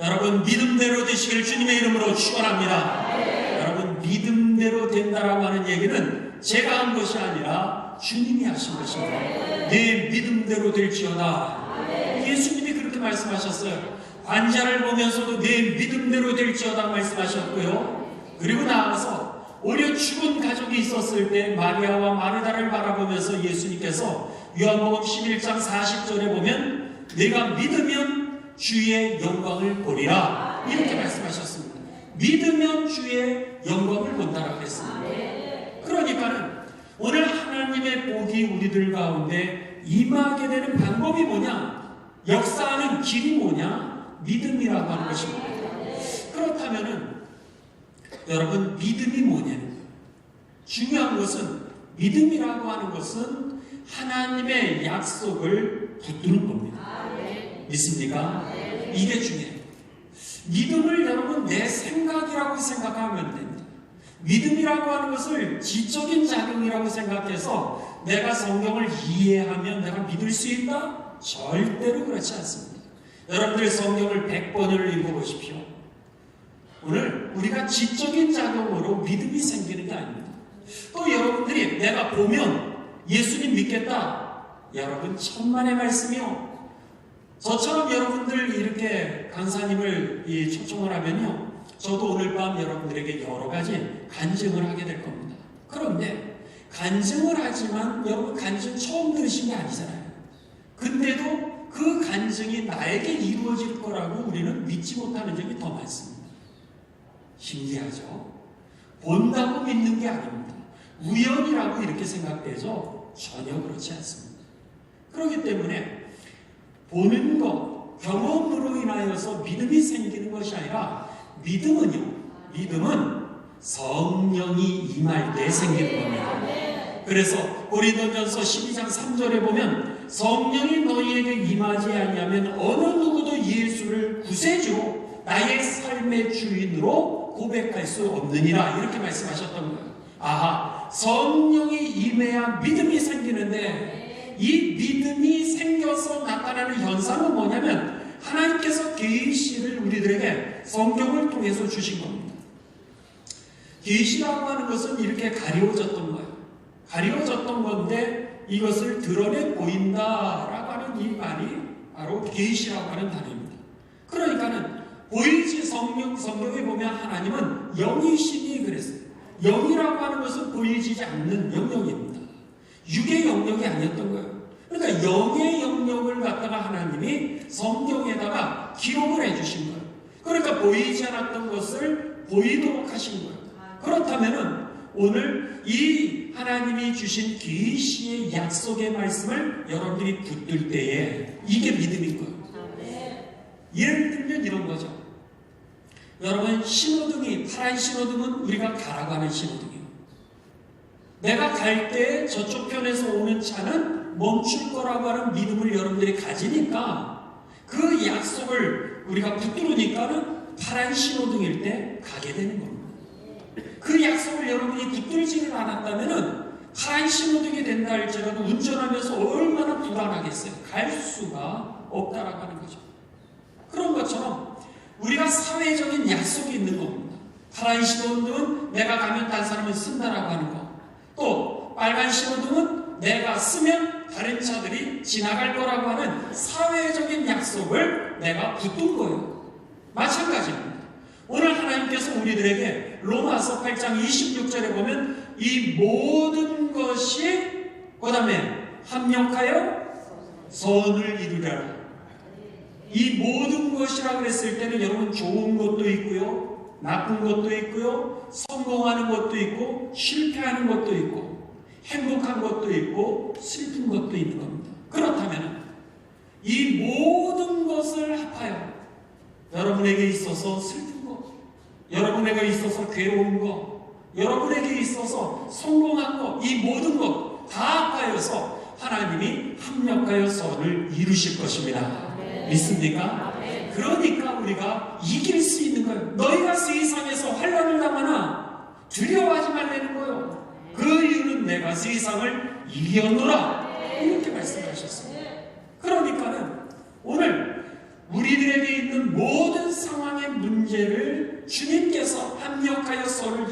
여러분 믿음대로 되시길 주님의 이름으로 축원합니다. 여러분 믿음대로 된다라고 하는 얘기는 제가 한 것이 아니라 주님이 하신 것입니다. 내 믿음대로 될지어다. 예수님이 그렇게 말씀하셨어요. 환자를 보면서도 내 믿음대로 될지어다 말씀하셨고요. 그리고 나아가서 오히려 죽은 가족이 있었을 때 마리아와 마르다를 바라보면서 예수님께서 요한복음 11장 40절에 보면 내가 믿으면 주의 영광을 보리라 이렇게 말씀하셨습니다. 믿으면 주의 영광을 본다라고 했습니다. 그러니까는 오늘 하나님의 복이 우리들 가운데 임하게 되는 방법이 뭐냐? 역사하는 길이 뭐냐? 믿음이라고 하는 것입니다. 그렇다면은 여러분 믿음이 뭐냐는 거예요. 중요한 것은 믿음이라고 하는 것은 하나님의 약속을 붙드는 겁니다. 믿습니까? 이게 중요해요. 믿음을 여러분 내 생각이라고 생각하면 됩니다. 믿음이라고 하는 것을 지적인 작용이라고 생각해서 내가 성경을 이해하면 내가 믿을 수 있다? 절대로 그렇지 않습니다. 여러분들 성경을 100번을 읽어보십시오. 오늘 우리가 지적인 작용으로 믿음이 생기는 게 아닙니다. 또 여러분들이 내가 보면 예수님 믿겠다. 여러분 천만의 말씀이요. 저처럼 여러분들 이렇게 강사님을 초청을 하면요. 저도 오늘 밤 여러분들에게 여러 가지 간증을 하게 될 겁니다. 그런데 간증을 하지만 여러분 간증 처음 들으신 게 아니잖아요. 근데도 그 간증이 나에게 이루어질 거라고 우리는 믿지 못하는 적이 더 많습니다. 신기하죠? 본다고 믿는 게 아닙니다. 우연이라고 이렇게 생각되죠? 전혀 그렇지 않습니다. 그렇기 때문에 보는 것, 경험으로 인하여서 믿음이 생기는 것이 아니라 믿음은요, 믿음은 성령이 임할 때 생기는 겁니다. 그래서 고린도전서 12장 3절에 보면 성령이 너희에게 임하지 아니하면 어느 누구도 예수를 구세주로 나의 삶의 주인으로 고백할 수 없느니라 이렇게 말씀하셨던 거예요. 아하, 성령이 임해야 믿음이 생기는데 이 믿음이 생겨서 나타나는 현상은 뭐냐면 하나님께서 계시를 우리들에게 성경을 통해서 주신 겁니다. 계시라고 하는 것은 이렇게 가려워졌던 거예요. 가려워졌던 건데 이것을 드러내 보인다라고 하는 이 말이 바로 계시라고 하는 단어입니다. 그러니까는 보이지 성경에 보면 하나님은 영이시니 그랬어요. 영이라고 하는 것은 보이지 않는 영역입니다. 육의 영역이 아니었던 거예요. 그러니까 영의 영역을 갖다가 하나님이 성경에다가 기록을 해주신 거예요. 그러니까 보이지 않았던 것을 보이도록 하신 거예요. 그렇다면은 오늘 이 하나님이 주신 계시의 약속의 말씀을 여러분들이 붙들 때에 이게 믿음인 거예요. 예를 들면 이런 거죠. 여러분 신호등이 파란 신호등은 우리가 가라고 하는 신호등이에요. 내가 갈 때 저쪽 편에서 오는 차는 멈출 거라고 하는 믿음을 여러분들이 가지니까 그 약속을 우리가 붙들으니까는 파란 신호등일 때 가게 되는 겁니다. 그 약속을 여러분이 붙들지를 않았다면은 파란 신호등이 된다 할지라도 운전하면서 얼마나 불안하겠어요. 갈 수가 없다라고 하는 거죠. 그런 것처럼 우리가 사회적인 약속이 있는 겁니다. 파란 신호등은 내가 가면 다른 사람은 쓴다라고 하는 거. 또 빨간 신호등은 내가 쓰면 다른 차들이 지나갈 거라고 하는 사회적인 약속을 내가 붙든 거예요. 마찬가지입니다. 오늘 하나님께서 우리들에게 로마서 8장 26절에 보면 이 모든 것이 그 다음에 합력하여 선을 이루리라. 이 모든 것이라고 그랬을 때는 여러분 좋은 것도 있고요, 나쁜 것도 있고요, 성공하는 것도 있고, 실패하는 것도 있고, 행복한 것도 있고, 슬픈 것도 있는 겁니다. 그렇다면 이 모든 것을 합하여 여러분에게 있어서 슬픈 것, 여러분에게 있어서 괴로운 것, 여러분에게 있어서 성공한 것, 이 모든 것 다 합하여서 하나님이 합력하여 선을 이루실 것입니다. 믿습니까? 그러니까 우리가 이길 수 있는 거예요. 너희가 세상에서 환난을 당하나 두려워하지 말라는 거예요. 그 이유는 내가 세상을 이겨노라 이렇게 말씀하셨습니다. 그러니까는 오늘 우리들에게 있는 모든 상황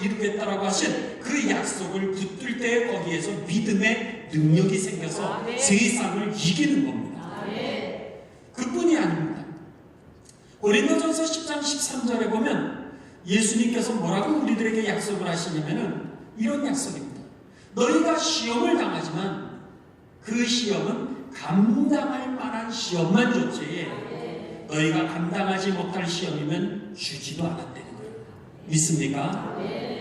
이루겠다라고 하신 그 약속을 붙들 때 거기에서 믿음의 능력이 생겨서 세상을 이기는 겁니다. 그뿐이 아닙니다. 고린도전서 10장 13절에 보면 예수님께서 뭐라고 우리들에게 약속을 하시냐면은 이런 약속입니다. 너희가 시험을 당하지만 그 시험은 감당할 만한 시험만 줬지 너희가 감당하지 못할 시험이면 주지도 않았다는 거예요. 믿습니까?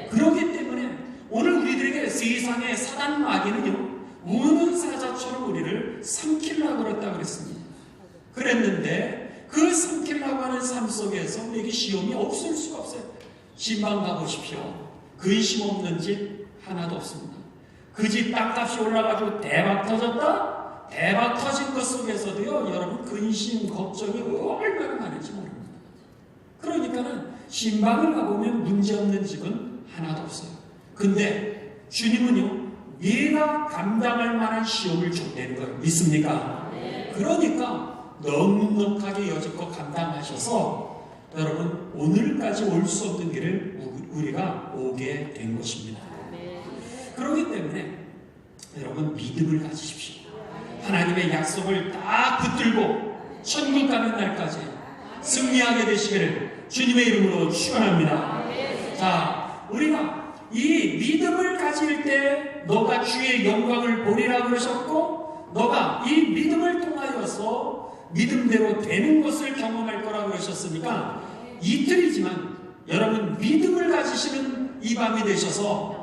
그렇기 때문에 오늘 우리들에게 세상의 사단 마귀는요 우는 사자처럼 우리를 삼키려고 그랬다 그랬습니다. 그랬는데 그 삼키려고 하는 삶 속에서 우리에게 시험이 없을 수가 없어요. 신방 가보십시오. 근심 없는 집 하나도 없습니다. 그 집 땅값이 올라가지고 대박 터졌다? 대박 터진 것 속에서도요 여러분 근심 걱정이 얼마나 많은지 모릅니다. 그러니까는 신방을 가보면 문제없는 집은 하나도 없어요. 근데 주님은요 내가 감당할 만한 시험을 줬다는 거예요. 믿습니까? 그러니까 넉넉하게 여지껏 감당하셔서 여러분 오늘까지 올 수 없는 길을 우리가 오게 된 것입니다. 그렇기 때문에 여러분 믿음을 가지십시오. 하나님의 약속을 딱 붙들고 천국 가는 날까지 승리하게 되시기를 주님의 이름으로 축원합니다. 자, 우리가 이 믿음을 가질 때 너가 주의 영광을 보리라 그러셨고 너가 이 믿음을 통하여서 믿음대로 되는 것을 경험할 거라고 그러셨으니까 이틀이지만 여러분 믿음을 가지시는 이 밤이 되셔서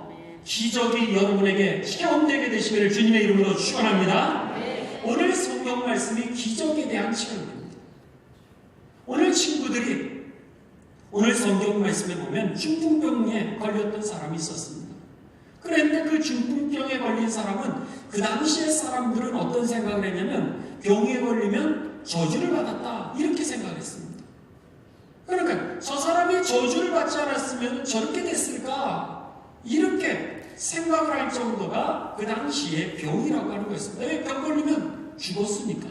기적이 여러분에게 체험되게 되시기를 주님의 이름으로 축원합니다. 오늘 성경 말씀이 기적에 대한 체험입니다. 오늘 친구들이 오늘 성경 말씀에 보면 중풍병에 걸렸던 사람이 있었습니다. 그런데 그 중풍병에 걸린 사람은 그 당시의 사람들은 어떤 생각을 했냐면 병에 걸리면 저주를 받았다 이렇게 생각했습니다. 그러니까 저 사람이 저주를 받지 않았으면 저렇게 됐을까 이렇게 생각을 할 정도가 그 당시에 병이라고 하는 거였습니다. 왜 병 걸리면 죽었으니까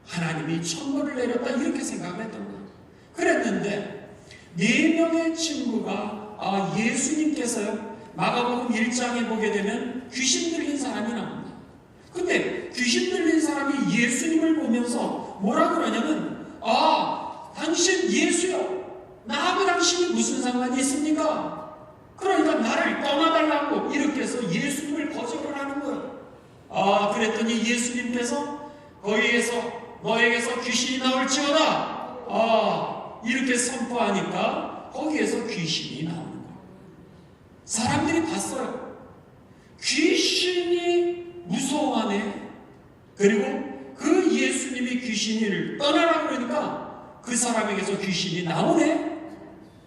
하나님이 천벌을 내렸다 이렇게 생각을 했던 거예요. 그랬는데 4명의 친구가 예수님께서요 마가복음 1장에 보게 되면 귀신 들린 사람이 나옵니다. 근데 귀신 들린 사람이 예수님을 보면서 뭐라 그러냐면 당신 예수요 나하고 당신이 무슨 상관이 있습니까? 그러니까 나를 떠나달라고 이렇게 해서 예수님을 거절을 하는 거예요. 그랬더니 예수님께서 거기에서 너에게서 귀신이 나올지어다 이렇게 선포하니까 거기에서 귀신이 나오는 거예요. 사람들이 봤어요. 귀신이 무서워하네. 그리고 그 예수님이 귀신을 떠나라고 그러니까 그 사람에게서 귀신이 나오네.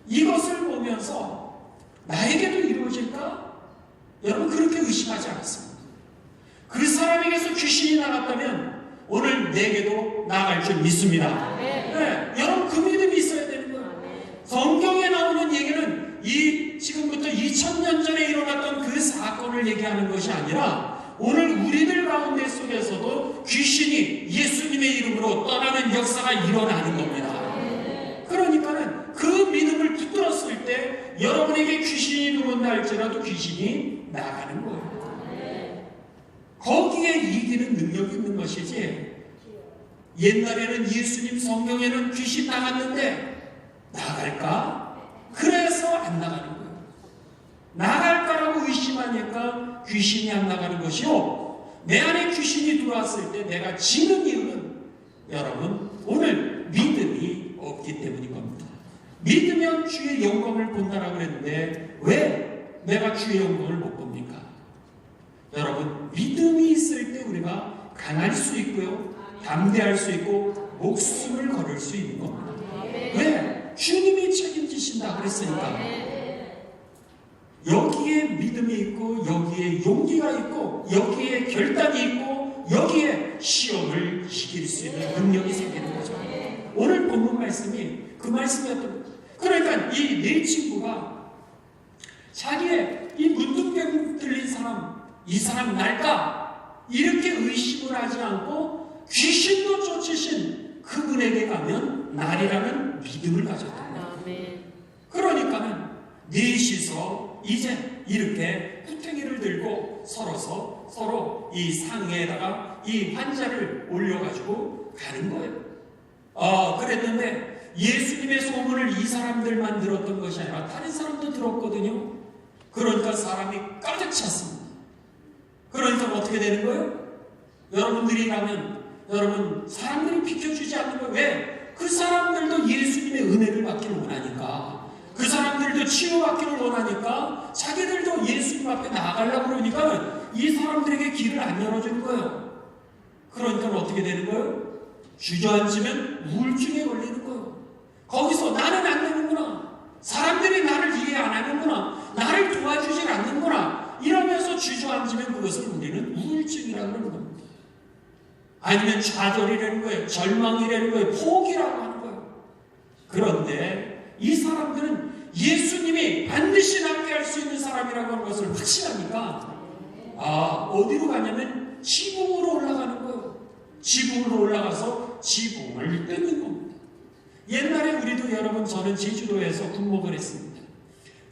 이것을 보면서 나에게도 이루어질까? 여러분 그렇게 의심하지 않았습니다. 그 사람에게서 귀신이 나갔다면 오늘 내게도 나갈 줄 믿습니다. 네, 여러분 그 믿음이 있어야 되는 거예요. 성경에 나오는 얘기는 지금부터 2000년 전에 일어났던 그 사건을 얘기하는 것이 아니라 오늘 우리들 가운데 속에서도 귀신이 예수님의 이름으로 떠나는 역사가 일어나는 겁니다. 그러니까는 그 믿음을 붙들었을 때 여러분에게 귀신이 들어온다 할지라도 귀신이 나가는 거예요. 거기에 이기는 능력이 있는 것이지 옛날에는 예수님 성경에는 귀신 나갔는데 나갈까? 그래서 안 나가는 거예요. 나갈까라고 의심하니까 귀신이 안 나가는 것이요 내 안에 귀신이 들어왔을 때 내가 지는 이유는 여러분 오늘 믿음이 없기 때문인 겁니다. 믿으면 주의 영광을 본다라고 그랬는데 왜 내가 주의 영광을 못 봅니까? 여러분 믿음이 있을 때 우리가 강할 수 있고요 담대할 수 있고 목숨을 걸을 수 있는 겁니다. 왜? 주님이 책임지신다 그랬으니까. 여기에 믿음이 있고 여기에 용기가 있고 여기에 결단이 있고 여기에 시험을 이길 수 있는 능력이 생기는 거죠. 오늘 본문 말씀이 그 말씀이었던 거예요. 그러니까 이 네 친구가 자기의 이 문둥병 들린 사람 이 사람 날까? 이렇게 의심을 하지 않고 귀신도 쫓으신 그분에게 가면 날이라는 믿음을 가졌던 거예요. 그러니까는 넷이서 이제 이렇게 구탱이를 들고 서로 이 상에다가 이 환자를 올려가지고 가는 거예요. 그랬는데 예수님의 소문을 이 사람들만 들었던 것이 아니라 다른 사람도 들었거든요. 그러니까 사람이 가득 찼습니다. 그러니까 어떻게 되는 거예요? 여러분들이라면 여러분 사람들이 비켜주지 않는 거예요. 왜? 그 사람들도 예수님의 은혜를 받기를 원하니까, 그 사람들도 치유받기를 원하니까 자기들도 예수님 앞에 나가려고 그러니까 이 사람들에게 길을 안 열어주는 거예요. 그러니까 어떻게 되는 거예요? 주저앉으면 우울증에 걸리는 거예요. 거기서 나는 안 되는구나, 사람들이 나를 이해 안 하는구나, 나를 도와주질 않는구나 이러면서 주저앉으면 그것을 우리는 우울증이라고 하는 겁니다. 아니면 좌절이라는 거예요. 절망이라는 거예요. 포기라고 하는 거예요. 그런데 이 사람들은 예수님이 반드시 낫게 할 수 있는 사람이라고 하는 것을 확신하니까 어디로 가냐면 지붕으로 올라가는 거예요. 지붕으로 올라가서 지붕을 뜯는 겁니다. 옛날에 우리도 여러분, 저는 제주도에서 군목을 했습니다.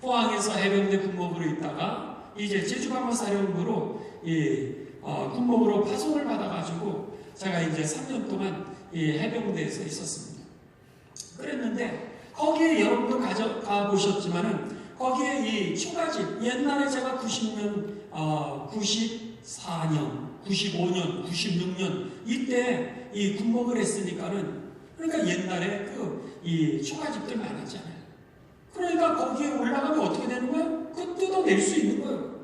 포항에서 해병대 군목으로 있다가 이제 제주방어사령부로 군목으로 파송을 받아가지고 제가 이제 3년 동안 이 해병대에서 있었습니다. 그랬는데 거기에 여러분도 가보셨지만은 거기에 이 초가집, 옛날에 제가 90년, 94년, 95년, 96년 이때 이 군목을 했으니까는, 그러니까 옛날에 이 초가집들 많았잖아요. 그러니까 거기에 올라가면 어떻게 되는 거예요? 그 뜯어낼 수 있는 거예요.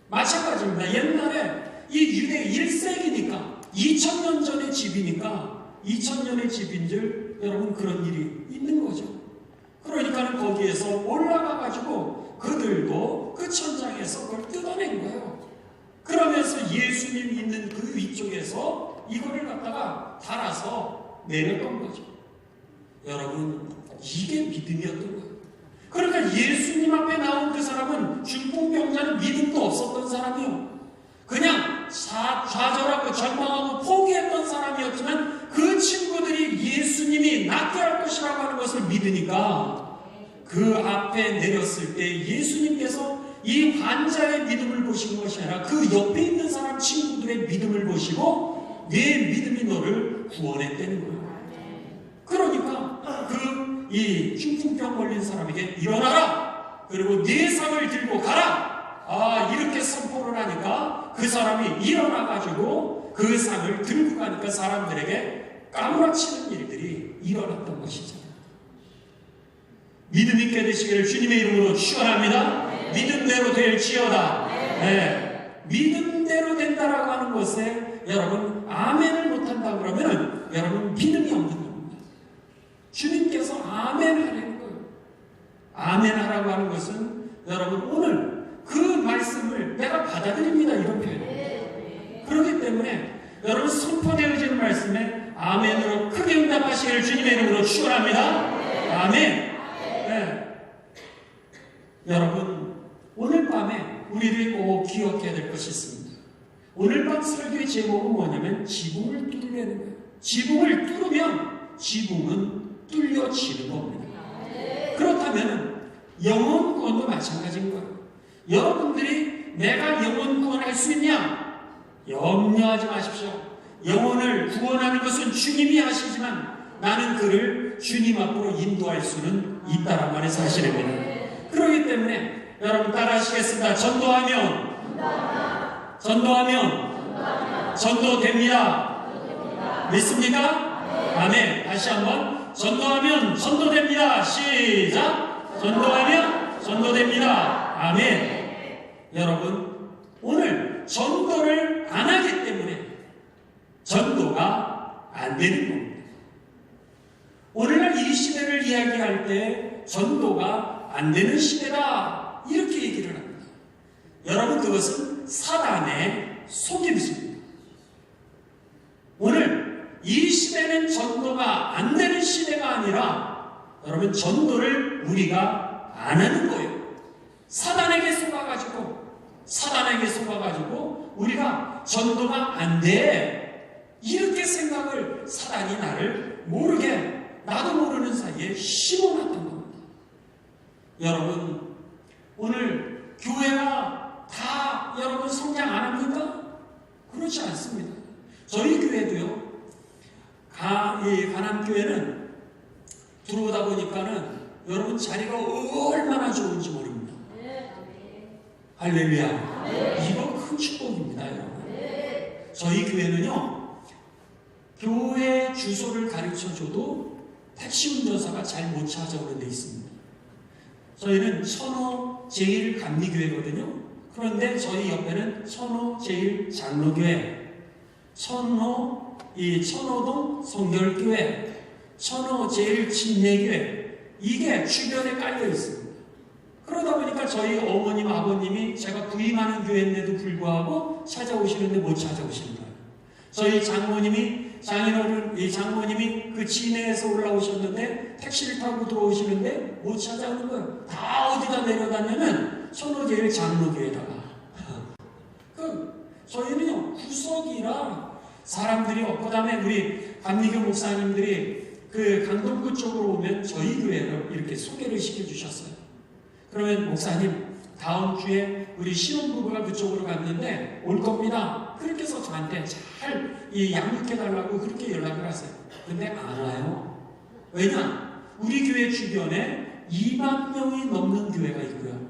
마찬가지입니다. 옛날에 이 유대 1세기니까 2000년 전의 집이니까 2000년의 집인 줄 여러분 그런 일이 있는 거죠. 그러니까 거기에서 올라가가지고 그들도 그 천장에서 그걸 뜯어낸 거예요. 그러면서 예수님 있는 그 위쪽에서 이거를 갖다가 달아서 내렸던 거죠. 여러분, 이게 믿음이었던 거예요. 그러니까 예수님 앞에 나온 그 사람은 중풍병자는 믿음도 없었던 사람이요, 그냥 좌절하고 절망하고 포기했던 사람이었지만 그 친구들이 예수님이 낫게 할 것이라고 하는 것을 믿으니까 그 앞에 내렸을 때 예수님께서 이 환자의 믿음을 보신 것이 아니라 그 옆에 있는 사람 친구들의 믿음을 보시고 내 믿음이 너를 구원했다는 거예요. 그러니까 이 중풍병 걸린 사람에게 일어나라, 그리고 네 상을 들고 가라, 이렇게 선포를 하니까 그 사람이 일어나가지고 그 상을 들고 가니까 사람들에게 까무라치는 일들이 일어났던 것이죠. 믿음 있게 되시기를 주님의 이름으로 축원합니다. 믿음대로 될지어다. 네. 믿음대로 된다라고 하는 것에 여러분 아멘을 못한다 그러면 여러분 믿음이 없는 겁니다. 주님께서 아멘 하라는 거예요. 아멘 하라고 하는 것은 여러분 오늘 그 말씀을 내가 받아들입니다, 이런 표현이에요. 그렇기 때문에 여러분 선포되어지는 말씀에 아멘으로 크게 응답하시기를 주님의 이름으로 축원합니다. 아멘. 네. 여러분 오늘 밤에 우리들이 꼭 기억해야 될 것이 있습니다. 오늘 밤 설교의 제목은 뭐냐면 지붕을 뚫으려는 거예요. 지붕을 뚫으면 지붕은 뚫려지는 겁니다. 그렇다면 영혼 구원도 마찬가지인 거예요. 여러분들이 내가 영혼 구원할 수 있냐? 염려하지 마십시오. 영혼을 구원하는 것은 주님이 하시지만 나는 그를 주님 앞으로 인도할 수는 있다라는 말의 사실입니다. 그렇기 때문에 여러분 따라하시겠습니다. 전도하면 전도됩니다. 믿습니까? 아멘. 다시 한번 전도하면 전도됩니다. 시작. 전도하면 전도됩니다. 아멘. 여러분 오늘 전도를 안 하기 때문에 전도가 안 되는 겁니다. 오늘날 이 시대를 이야기할 때 전도가 안 되는 시대다 이렇게 얘기를 합니다. 여러분 그것은 사단의 속임수입니다. 오늘 이 시대는 전도가 안 되는 시대가 아니라 여러분 전도를 우리가 안 하는 거예요. 사단에게 속아가지고 우리가 전도가 안 돼 이렇게 생각을 사단이 나를 모르게 나도 모르는 사이에 심어놨던 겁니다. 여러분 오늘 교회가 다 여러분 성장 안 합니까? 그렇지 않습니다. 저희 교회도요, 이 가남교회는 들어오다 보니까는 여러분 자리가 얼마나 좋은지 모릅니다. 할렐루야. 이거 큰 축복입니다, 여러분. 저희 교회는요, 교회 주소를 가르쳐줘도 택시 운전사가 잘 못 찾아오는 데 있습니다. 저희는 천호 제1감리교회거든요. 그런데 저희 옆에는 천호 제1장로교회, 천호동 성결교회, 천호 제1침례교회, 이게 주변에 깔려 있습니다. 그러다 보니까 저희 어머님, 아버님이 제가 부임하는 교회인데도 불구하고 찾아오시는데 못 찾아오시는 거예요. 저희 장모님이 그 진해에서 올라오셨는데 택시를 타고 들어오시는데 못 찾아오는 거예요. 다 어디다 내려다냐면 천호제일 장로교회에다가. 저희는요, 구석이라 사람들이 없고, 그 다음에 우리 감리교 목사님들이 그 강동구 쪽으로 오면 저희 교회를 이렇게 소개를 시켜주셨어요. 그러면 목사님, 다음 주에 우리 신혼부부가 그쪽으로 갔는데 올 겁니다. 그렇게 해서 저한테 잘 양육해달라고 그렇게 연락을 하세요. 근데 안 와요. 왜냐? 우리 교회 주변에 2만 명이 넘는 교회가 있고요.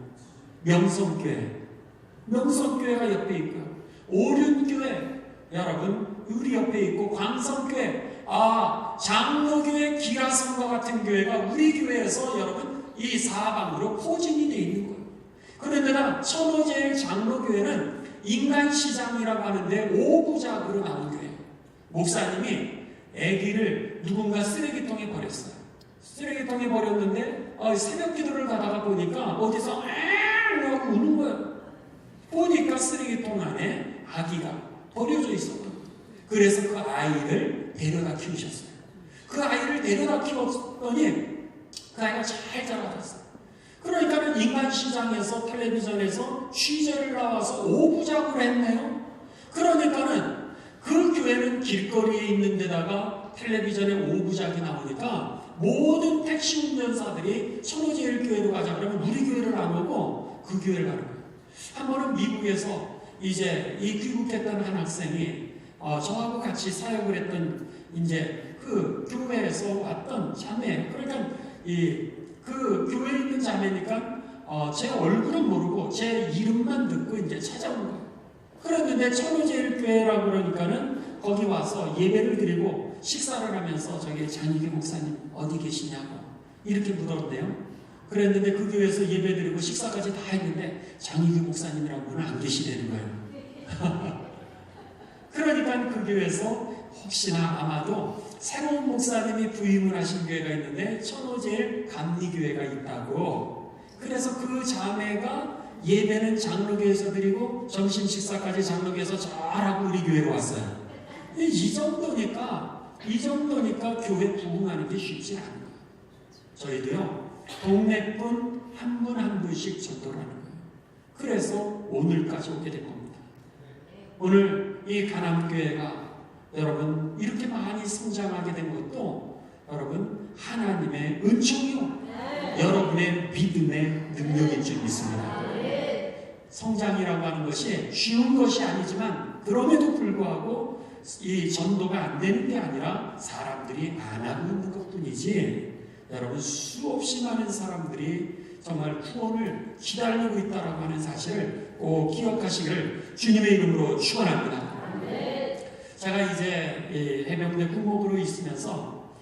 명성교회가 옆에 있고요. 오륜교회, 여러분, 우리 옆에 있고, 광성교회, 장로교회, 기라성과 같은 교회가 우리 교회에서 여러분, 이 사방으로 포진이 되어 있는 거예요. 그런데나 천호제일 장로교회는 인간시장이라고 하는데 5부작으로 나온 교회예요. 목사님이 아기를 누군가 쓰레기통에 버렸어요. 쓰레기통에 버렸는데 새벽 기도를 가다가 보니까 어디서 하고 우는 거예요. 보니까 쓰레기통 안에 아기가 버려져 있었거든요. 그래서 그 아이를 데려다 키우셨어요. 그 아이를 데려다 키웠더니 그 아이가 잘 자라났어요. 그러니까 인간시장에서 텔레비전에서 취재를 나와서 5부작으로 했네요. 그러니까는 그 교회는 길거리에 있는 데다가 텔레비전에 5부작이 나오니까 모든 택시 운전사들이 천호제일교회로 가자 그러면 우리 교회를 안 오고 그 교회를 가는 거예요. 한 번은 미국에서 이제 이 귀국했던 한 학생이 저하고 같이 사역을 했던 이제 그 교회에서 왔던 자매예요. 그러니까 그 교회에 있는 자매니까 제 얼굴은 모르고 제 이름만 듣고 이제 찾아온 거예요. 그랬는데 천호제일교회라고 그러니까는 거기 와서 예배를 드리고 식사를 하면서 저기 장희규 목사님 어디 계시냐고 이렇게 물었대요. 그랬는데 그 교회에서 예배 드리고 식사까지 다 했는데 장희규 목사님이라는 분은 안 계시다는 거예요. 그러니까 그 교회에서 혹시나 아마도 새로운 목사님이 부임을 하신 교회가 있는데 천호제일 감리교회가 있다고. 그래서 그 자매가 예배는 장로교회에서 드리고 점심 식사까지 장로교회에서 잘하고 우리 교회로 왔어요. 이 정도니까 교회 부흥하는 게 쉽지 않은 거예요. 저희도요 동네분 한 분 한 분씩 전도를 하는 거예요. 그래서 오늘까지 오게 된 겁니다. 오늘 이 가남교회가 여러분 이렇게 많이 성장하게 된 것도 여러분 하나님의 은총이요 여러분의 믿음의 능력인 줄 믿습니다. 성장이라고 하는 것이 쉬운 것이 아니지만 그럼에도 불구하고 이 전도가 안 되는 게 아니라 사람들이 안 하고 있는 것뿐이지 여러분 수없이 많은 사람들이 정말 구원을 기다리고 있다라고 하는 사실을 꼭 기억하시기를 주님의 이름으로 축원합니다. 제가 이제 해병대 군목으로 있으면서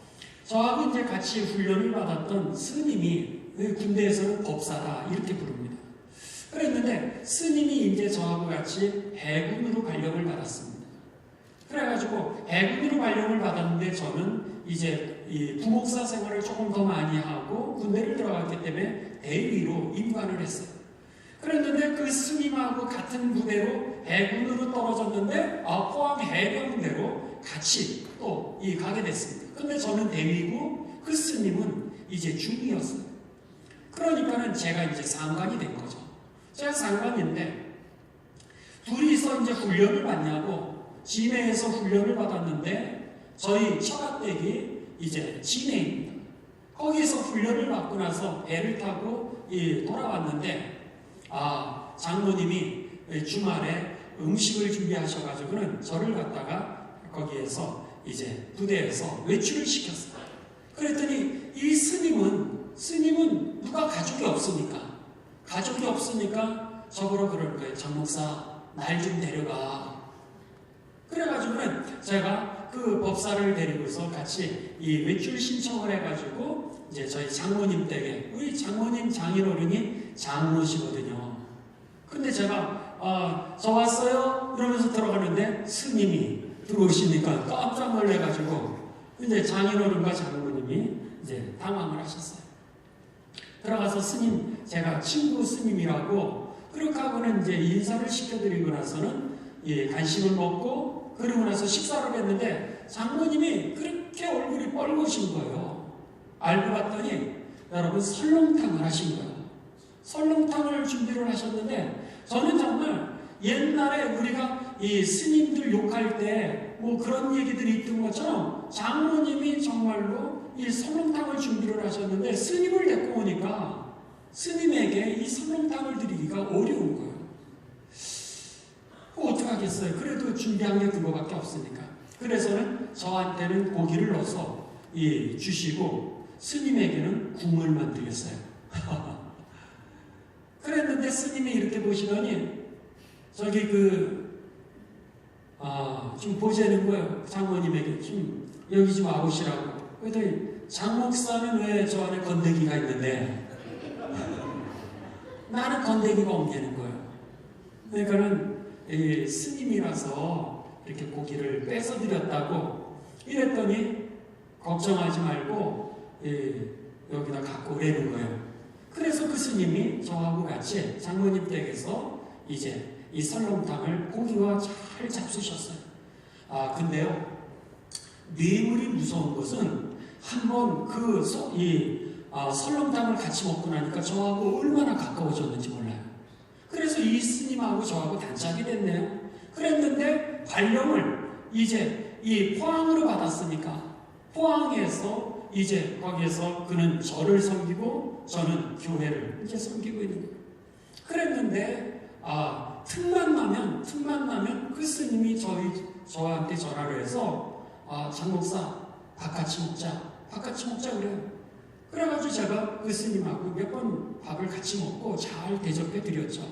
저하고 이제 같이 훈련을 받았던 스님이 군대에서는 법사다 이렇게 부릅니다. 그랬는데 스님이 이제 저하고 같이 해군으로 발령을 받았습니다. 그래가지고 해군으로 발령을 받았는데 저는 이제 이 부목사 생활을 조금 더 많이 하고 군대를 들어갔기 때문에 대위로 임관을 했어요. 그랬는데 그 스님하고 같은 부대로 해군으로 떨어졌는데 포항 해병대로 같이 또 가게 됐습니다. 근데 저는 대위고 그 스님은 이제 중이었어요. 그러니까는 제가 이제 상관이 된 거죠. 제가 상관인데 둘이서 이제 훈련을 받냐고 진해에서 훈련을 받았는데 저희 처가댁이 이제 진해입니다. 거기서 훈련을 받고 나서 배를 타고 돌아왔는데 장모님이 주말에 음식을 준비하셔가지고는 저를 갖다가 거기에서 이제 부대에서 외출을 시켰어요. 그랬더니 이 스님은 누가 가족이 없으니까 저보러 그러는 거예요. 장 목사, 날 좀 데려가. 그래가지고는 제가 그 법사를 데리고서 같이 이 외출 신청을 해가지고 이제 저희 장모님 댁에, 우리 장모님 장인어른이 장로시거든요. 근데 제가 저 왔어요? 이러면서 들어가는데 스님이 들어오시니까 깜짝 놀래가지고 이제 장인어른과 장모님이 이제 당황을 하셨어요. 들어가서 스님, 제가 친구 스님이라고 그렇게 하고는 이제 인사를 시켜드리고 나서는 간식을 먹고 그러고 나서 식사를 했는데 장모님이 그렇게 얼굴이 뻘겋신 거예요. 알고 봤더니 여러분 설렁탕을 하신 거예요. 설렁탕을 준비를 하셨는데 저는 정말 옛날에 우리가 이 스님들 욕할 때 뭐 그런 얘기들이 있던 것처럼 장모님이 정말로 이 설렁탕을 준비를 하셨는데 스님을 데리고 오니까 스님에게 이 설렁탕을 드리기가 어려운 거예요. 어떻게 하겠어요? 그래도 준비한 게 그거밖에 없으니까. 그래서는 저한테는 고기를 넣어서 주시고 스님에게는 국물만 드렸어요. 그랬는데 스님이 이렇게 보시더니 저기 좀 보자는 거예요. 장모님에게 좀 여기 좀 와보시라고. 그랬더니 장 목사는 왜 저 안에 건더기가 있는데 나는 건더기가 없냐는 거예요. 그러니까는 스님이라서 이렇게 고기를 뺏어 드렸다고 이랬더니 걱정하지 말고 여기다 갖고 오라는 거예요. 그래서 그 스님이 저하고 같이 장모님 댁에서 이제 이 설렁탕을 고기와 잘 잡수셨어요. 근데요, 뇌물이 무서운 것은 한번 설렁탕을 같이 먹고 나니까 저하고 얼마나 가까워졌는지 몰라요. 그래서 이 스님하고 저하고 단짝이 됐네요. 그랬는데 발령을 이제 이 포항으로 받았으니까 포항에서 이제 거기에서 그는 저를 섬기고 저는 교회를 이제 섬기고 있는 거예요. 그랬는데 틈만 나면 그 스님이 저한테 전화를 해서 장 목사 밥 같이 먹자 그래요. 그래가지고 제가 그 스님하고 몇 번 밥을 같이 먹고 잘 대접해 드렸죠.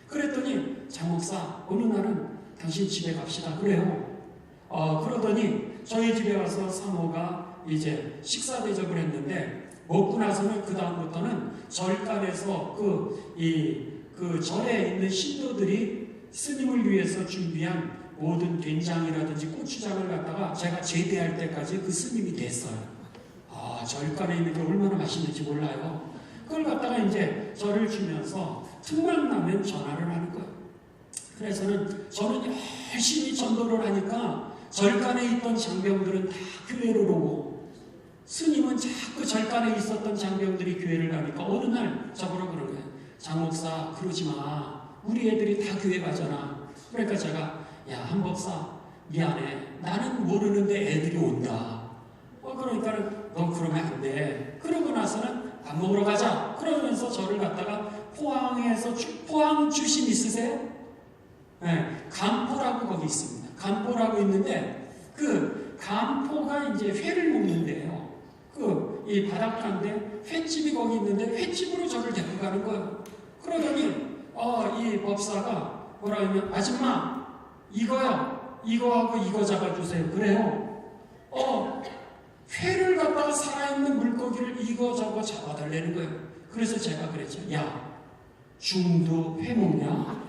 그랬더니 장 목사 어느 날은 당신 집에 갑시다 그래요. 그러더니 저희 집에 와서 사모가 이제 식사 대접을 했는데 먹고 나서는 그 다음부터는 절간에서 그 절에 있는 신도들이 스님을 위해서 준비한 모든 된장이라든지 고추장을 갖다가 제가 제대할 때까지 그 스님이 됐어요. 절간에 있는 게 얼마나 맛있는지 몰라요. 그걸 갖다가 이제 저를 주면서 틈만 나면 전화를 하는 거예요. 그래서는 저는 열심히 전도를 하니까 절간에 있던 장병들은 다 교회로 오고 스님은 자꾸 절간에 있었던 장병들이 교회를 가니까 어느 날 저보러 그런 거예요. 장 목사 그러지 마. 우리 애들이 다 교회 가잖아. 그러니까 제가 한 법사 미안해. 나는 모르는데 애들이 온다. 그러니까 너 그러면 안 돼. 그러고 나서는 밥 먹으러 가자. 그러면서 저를 갖다가 포항에서 포항 출신 있으세요? 네, 간포라고 거기 있습니다. 간포라고 있는데 그 간포가 이제 회를 먹는데요. 이 바닷가인데 횟집이 거기 있는데 횟집으로 저를 데리고 가는 거예요. 그러더니 이 법사가 뭐라 하면 아줌마 이거요. 이거하고 이거 잡아주세요. 그래요. 회를 갖다가 살아있는 물고기를 이거 저거 잡아달라는 거예요. 그래서 제가 그랬죠. 야, 중도 회 먹냐?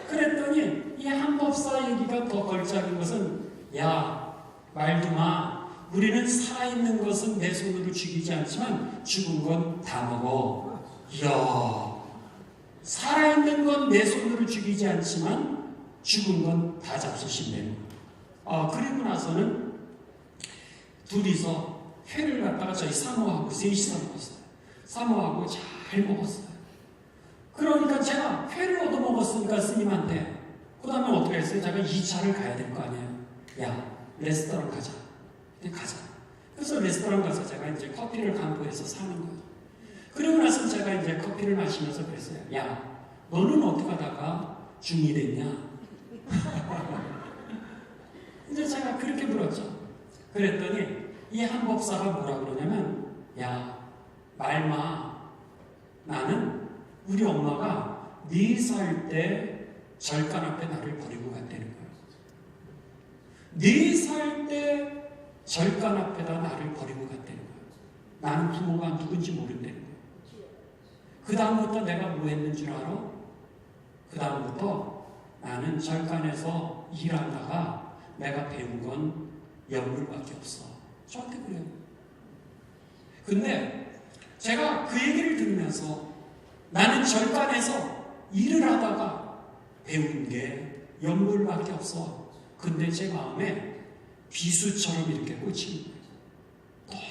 그랬더니 이 한법사 얘기가 더 걸작인 것은 말도 마. 우리는 살아있는 것은 내 손으로 죽이지 않지만 죽은 건 다 먹어. 이야, 살아있는 건 내 손으로 죽이지 않지만 죽은 건 다 잡수신대요. 그리고 나서는 둘이서 회를 갖다가 저희 사모하고 셋이서 먹었어요. 사모하고 잘 먹었어요. 그러니까 제가 회를 얻어먹었으니까 스님한테 그 다음에 어떻게 했어요? 제가 2차를 가야 될 거 아니에요. 레스토랑 가자. 가자. 그래서 레스토랑 가서 제가 이제 커피를 간포해서 사는 거예요. 그러고 나서 제가 이제 커피를 마시면서 그랬어요. 야, 너는 어떻게 하다가 중이 됐냐? 이제 제가 그렇게 물었죠. 그랬더니 이 한 법사가 뭐라 그러냐면, 야, 말마, 나는 우리 엄마가 4살 때 절간 앞에 나를 버리고 갔다는 거예요. 4살 때 절간 앞에다 나를 버리고 갔다는 거예요. 나는 부모가 누군지 모른다는 거예요. 그 다음부터 내가 뭐 했는 줄 알아? 그 다음부터 나는 절간에서 일하다가 내가 배운 건 연물밖에 없어. 저한테 그래요. 근데 제가 그 얘기를 들으면서 나는 절간에서 일을 하다가 배운 게 연물밖에 없어. 근데 제 마음에 비수처럼 이렇게 꽂힌 거예요.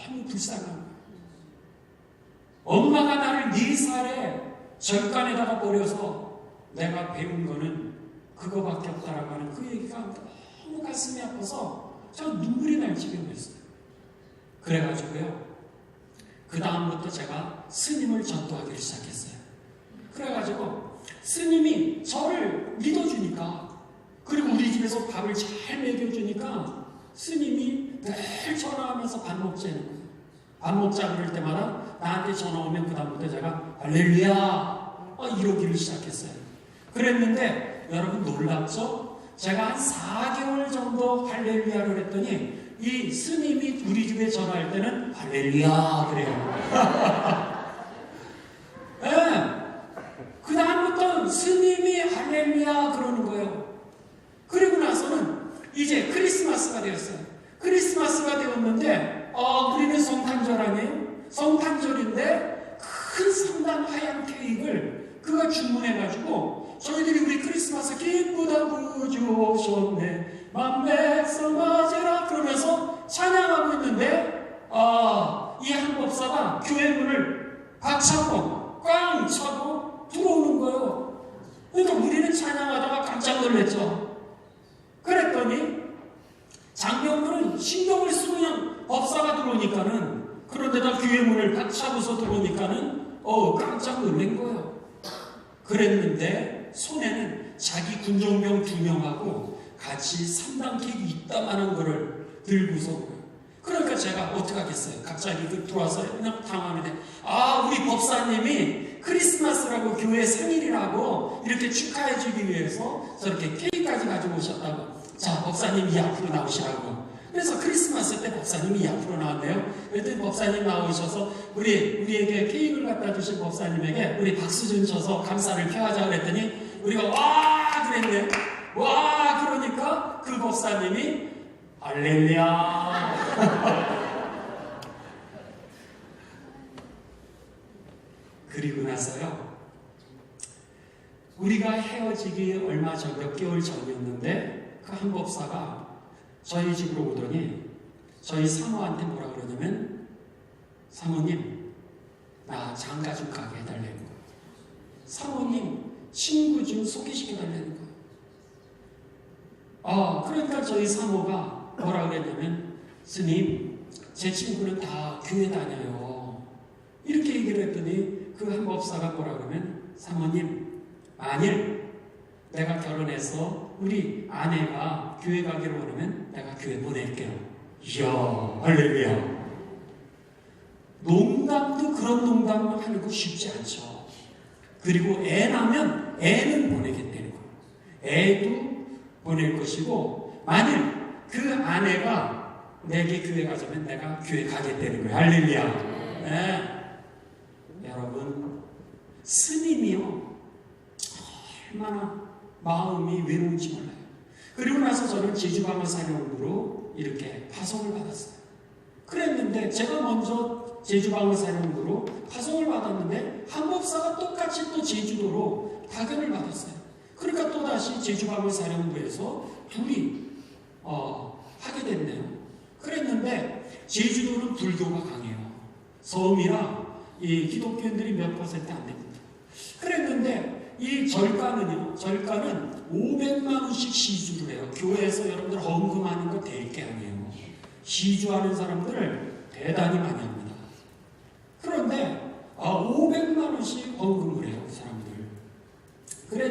너무 불쌍한 거예요. 엄마가 나를 4살에 절간에다가 버려서 내가 배운 거는 그거밖에 없다라고 하는 그 얘기가 너무 가슴이 아파서 제가 눈물이 날 지경이었어요. 그래가지고요, 그 다음부터 제가 스님을 전도하기를 시작했어요. 그래가지고 스님이 저를 믿어주니까, 그리고 우리 집에서 밥을 잘 먹여주니까 스님이 늘 전화하면서 밥 먹자는 거예요. 밥 먹자 그럴 때마다 나한테 전화 오면 그 다음부터 제가 할렐루야 이러기를 시작했어요. 그랬는데 여러분 놀랍죠? 제가 한 4개월 정도 할렐루야를 했더니 이 스님이 우리 집에 전화할 때는 할렐루야 그래요. 네. 그 다음부터 스님이 할렐루야 그러는 거예요. 그리고 나서는 이제 크리스마스가 되었어요. 크리스마스가 되었는데 우리는 성탄절 아니에요? 성탄절인데 큰 성당 하얀 케이크를 그가 주문해가지고 저희들이 우리 크리스마스 기쁘다고 주셨네 만백성 맞으라 그러면서 찬양하고 있는데 이 한 법사가 교회 문을 박차고 꽝 차고 들어오는 거예요. 그러니까 우리는 찬양하다가 깜짝 놀랐죠. 그랬더니 장병들은 신경을 쓰고 그냥 법사가 들어오니까는, 그런데다 교회 문을 박차고서 들어오니까는 깜짝 놀란 거예요. 그랬는데 손에는 자기 군종병 2명하고 같이 3단 킥이 있다만한 거를 들고서, 그러니까 제가 어떻게 하겠어요? 갑자기 들어와서 그냥 당황하는데 우리 법사님이 크리스마스라고 교회 생일이라고 이렇게 축하해 주기 위해서 저렇게 케이크까지 가지고 오셨다고. 자, 법사님 이 앞으로 나오시라고. 그래서 크리스마스 때 법사님이 이 앞으로 나왔네요. 그랬더니 법사님 나오셔서 우리에게 케이크를 갖다 주신 법사님에게 우리 박수 좀 쳐서 감사를 표하자 그랬더니 우리가 와 그랬네요. 와 그러니까 그 법사님이 할렐루야 그리고 나서요, 우리가 헤어지기 얼마 전, 몇 개월 전이었는데 그 한 법사가 저희 집으로 오더니 저희 사모한테 뭐라 그러냐면, 사모님 나 장가 좀 가게 해달라는 거예요. 사모님 친구 좀 소개시켜달라는 거예요. 그러니까 저희 사모가 뭐라 그랬냐면, 스님 제 친구는 다 교회 다녀요 이렇게 얘기를 했더니 그 한 법사가 뭐라 그러면, 사모님 만일 내가 결혼해서 우리 아내가 교회 가기로 원하면 내가 교회 보낼게요. 이야 할렐루야. 농담도 그런 농담을 하는 거 쉽지 않죠. 그리고 애 낳으면 애는 보내겠다는 거예요. 애도 보낼 것이고, 만일 그 아내가 내게 교회 가자면 내가 교회 가겠다는 거예요. 할렐루야. 네. 여러분, 스님이요 얼마나 마음이 외로운지 몰라요. 그리고 나서 저는 제주방어사령부로 이렇게 파송을 받았어요. 그랬는데 제가 먼저 제주방어사령부로 파송을 받았는데 한 법사가 똑같이 또 제주도로 파견을 받았어요. 그러니까 또다시 제주방어사령부에서 둘이 하게 됐네요. 그랬는데 제주도는 불교가 강해요. 섬이라 이 기독교인들이 몇 퍼센트 안 됩니다. 그랬는데 이 절간은 500만 원씩 시주를 해요. 교회에서 여러분들 헌금하는 거 될 게 아니에요. 시주하는 사람들을 대단히 많이 합니다. 그런데 500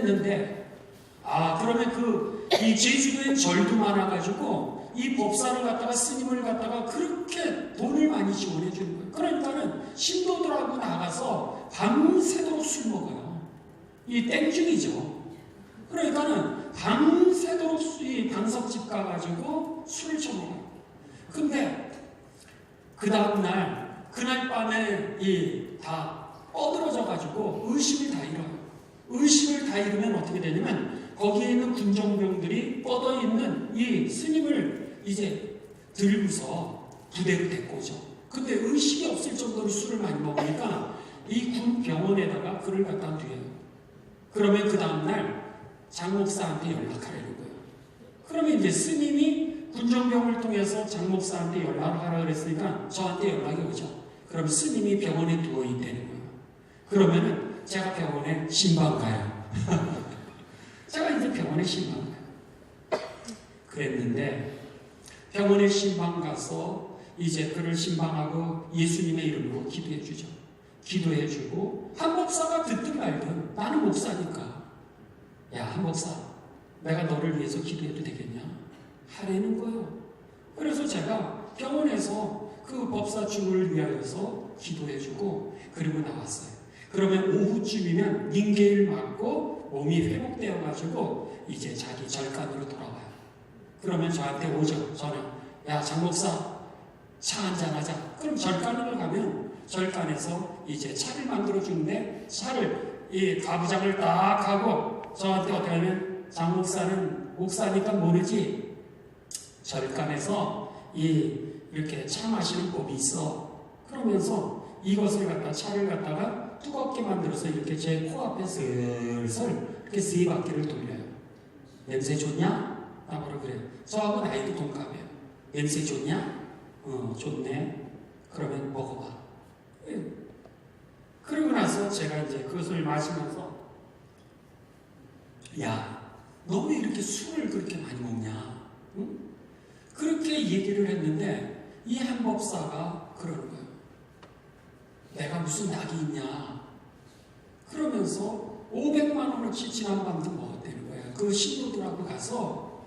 그랬는데 그러면 이 제주도에 절도 많아가지고 이 법사를 갖다가 스님을 갖다가 그렇게 돈을 많이 지원해 주는 거예요. 그러니까는 신도들하고 나가서 밤새도록 술 먹어요. 이 땡중이죠. 그러니까는 밤새도록 이 방석집 가가지고 술을 처먹어요. 근데 그 다음날 그날 밤에 다 뻗어져가지고 의식을 다 잃어요. 의식을 다 잃으면 어떻게 되냐면 거기에 있는 군정병들이 뻗어 있는 이 스님을 이제 들고서 부대로 데리고 오죠. 근데 의식이 없을 정도로 술을 많이 먹으니까 이 군 병원에다가 그를 갖다 둬요. 그러면 그 다음날 장 목사한테 연락하려는 거예요. 그러면 이제 스님이 군정병을 통해서 장 목사한테 연락을 하라 그랬으니까 저한테 연락이 오죠. 그럼 스님이 병원에 누워 있다는 거예요. 그러면은 제가 병원에 신방 가요. 제가 이제 병원에 신방 가요. 그랬는데 병원에 신방 가서 이제 그를 신방하고 예수님의 이름으로 기도해 주죠. 기도해 주고 한 목사가 듣든 말든 나는 목사니까 야, 한 목사 내가 너를 위해서 기도해도 되겠냐? 하라는 거예요. 그래서 제가 병원에서 그 법사 죽을 위하여서 기도해 주고 그리고 나왔어요. 그러면 오후쯤이면 닝게일 맞고 몸이 회복되어 가지고 이제 자기 절간으로 돌아와요. 그러면 저한테 오죠. 저는 야, 장 목사 차 한잔 하자. 그럼 절간으로 가면 절간에서 이제 차를 만들어 주는데 차를 이 가부장을 딱 하고 저한테 어떻게 하면 장 목사는 목사니까 모르지 절간에서 이렇게 차 마시는 법이 있어. 그러면서 이것을 갖다 차를 갖다가 뜨겁게 만들어서 이렇게 제 코앞에 슬슬 이렇게 세 바퀴를 돌려요. 냄새 좋냐? 나보러 그래요. 저하고 나이도 동갑이에요. 냄새 좋냐? 좋네. 그러면 먹어봐. 그러고 나서 제가 이제 그것을 마시면서 야, 너 왜 이렇게 술을 그렇게 많이 먹냐? 응? 그렇게 얘기를 했는데 이 한 법사가 그러는 거예요. 내가 무슨 낙이 있냐? 그러면서 500만 원어치 지난밤도 먹었다는 거예요. 그 신도들하고 가서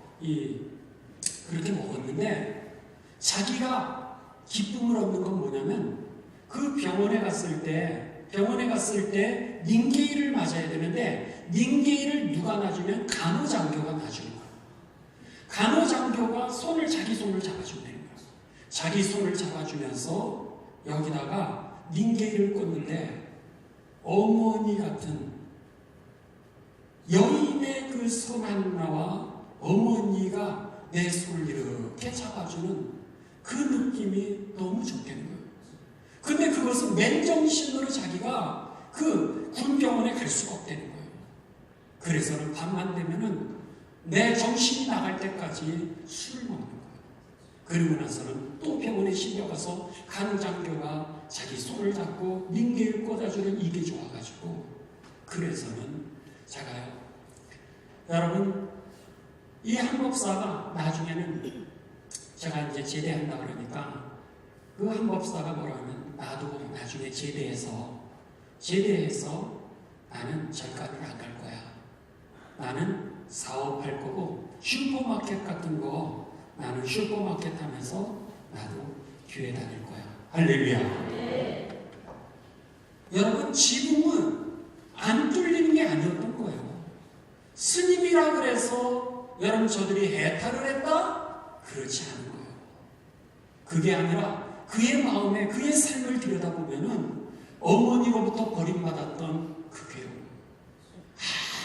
그렇게 먹었는데 자기가 기쁨을 얻는 건 뭐냐면 그 병원에 갔을 때 닝게일을 맞아야 되는데 닝게일을 누가 놔주면 간호장교가 놔주는 거예요. 간호장교가 자기 손을 잡아준다는 거예요. 자기 손을 잡아주면서 여기다가 닝게일을 꽂는데 어머니 같은 여인의 그 손 하나와 어머니가 내 손을 이렇게 잡아주는 그 느낌이 너무 좋다는 거예요. 근데 그것은 맨정신으로 자기가 그 군병원에 갈 수가 없다는 거예요. 그래서는 밤만 되면은 내 정신이 나갈 때까지 술을 먹는 거예요. 그리고 나서는 또 병원에 실려가서 간호장교가 자기 손을 잡고 닝게를 꽂아주는 이게 좋아가지고 그래서는 제가요. 여러분 이 한 목사가 나중에는 제가 이제 제대한다 그러니까 그 한 법사가 뭐라 하면 나도 나중에 제대해서 나는 절간을 안 갈 거야. 나는 사업할 거고 슈퍼마켓 같은 거 나는 슈퍼마켓 하면서 나도 교회 다닐 거야. 할렐루야. 네. 여러분 지금은 안 뚫리는 게 아니었던 거예요. 스님이라 그래서 여러분 저들이 해탈을 했다? 그렇지 않은 거예요. 그게 아니라 그의 마음에 그의 삶을 들여다보면은 어머니로부터 버림받았던 그 괴로움,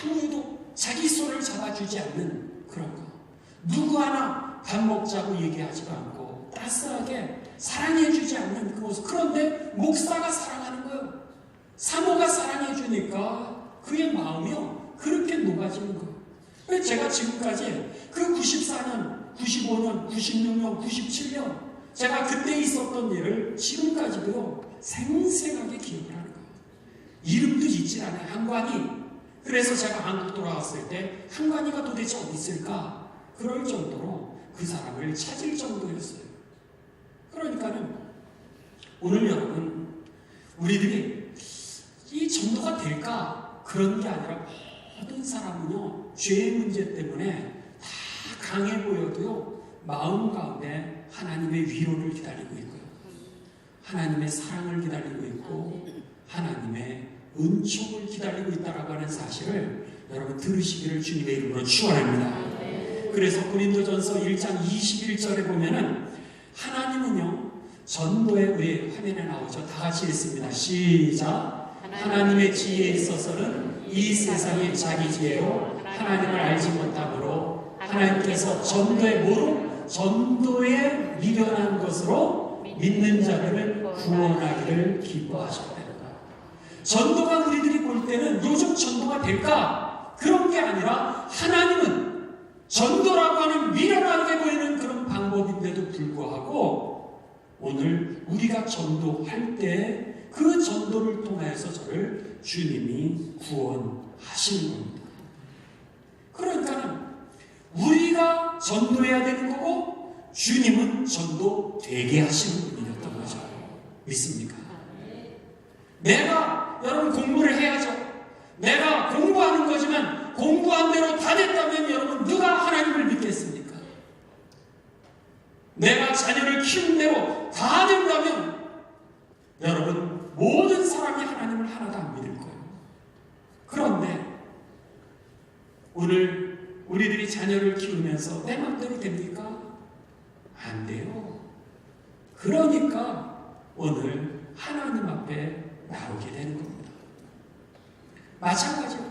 아무도 자기 손을 잡아주지 않는 그런 거, 누구 하나 밥 먹자고 얘기하지도 않고 따스하게 사랑해주지 않는 그 모습. 그런데 목사가 사랑하는 거예요. 사모가 사랑해주니까 그의 마음이요 그렇게 녹아지는 거예요. 왜 제가 지금까지 그 94년, 95년, 96년, 97년 제가 그때 있었던 일을 지금까지도 생생하게 기억을 하는 거예요. 이름도 잊질 않아요. 한관이. 그래서 제가 한국 돌아왔을 때 한관이가 도대체 어디 있을까? 그럴 정도로 그 사람을 찾을 정도였어요. 그러니까는 오늘 여러분 우리들이 이 정도가 될까? 그런 게 아니라 모든 사람은요, 죄의 문제 때문에 다 강해 보여도요, 마음 가운데 하나님의 위로를 기다리고 있고요, 하나님의 사랑을 기다리고 있고, 하나님의 은총을 기다리고 있다라고 하는 사실을 여러분 들으시기를 주님의 이름으로 축원합니다. 그래서 고린도전서 1장 21절에 보면은 하나님은요, 전도에, 우리 화면에 나오죠. 다 같이 읽습니다. 시작. 하나님의 지혜에 있어서는 이 세상의 자기 지혜로 하나님을 알지 못하므로 하나님께서 전도에 뭐로? 전도에 미련한 것으로 믿는 자들을 구원하기를 기뻐하셨다. 전도가 우리들이 볼 때는 요즘 전도가 될까? 그런 게 아니라 하나님은 전도라고 하는 미련하게 보이는 그런 방법인데도 불구하고 오늘 우리가 전도할 때 그 전도를 통해서 저를 주님이 구원하시는 겁니다. 그러니까 우리가 전도해야 되는 거고 주님은 전도되게 하시는 분이었던 거죠. 믿습니까? 내가 여러분 공부를 해야죠. 내가 공부하는 거지만 공부한 대로 다 됐다면 여러분 누가 하나님을 믿겠습니까? 내가 자녀를 키운 대로 다 된다면 여러분 모든 사람이 하나님을 하나도 안 믿을 거예요. 그런데 오늘 우리들이 자녀를 키우면서 내 맘대로 됩니까? 안 돼요. 그러니까 오늘 하나님 앞에 나오게 되는 겁니다. 마찬가지로